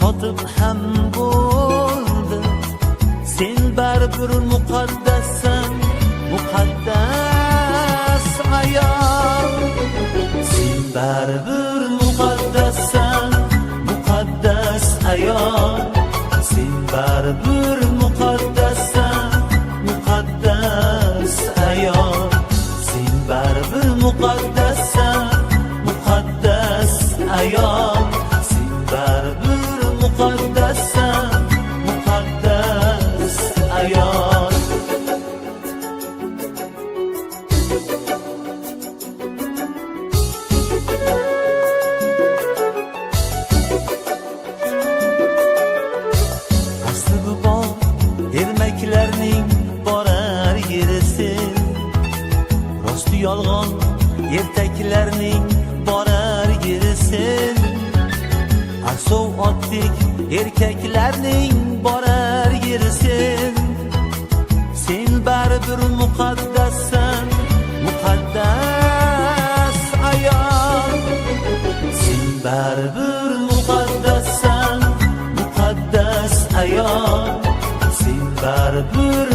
sotib ham bo'ldi. Sen baribir muqaddassan, muqaddas ayol. Sen baribir muqaddassan, muqaddas ayol. Sen baribir muqaddassan, muqaddas ayol. Sen baribir muqaddassan, muqaddas ayol. Sen baribir muqaddassan, muqaddas ayol. Asli bu bog' ermaklarning borar yerisin. Rosti yolg'on ertaklarning borar yerisin. Arsov otlik erkaklarning borar yerisin. Sen baribir muqaddassan, muqaddas ayol. Sen baribir muqaddassan, muqaddas ayol. Sen baribir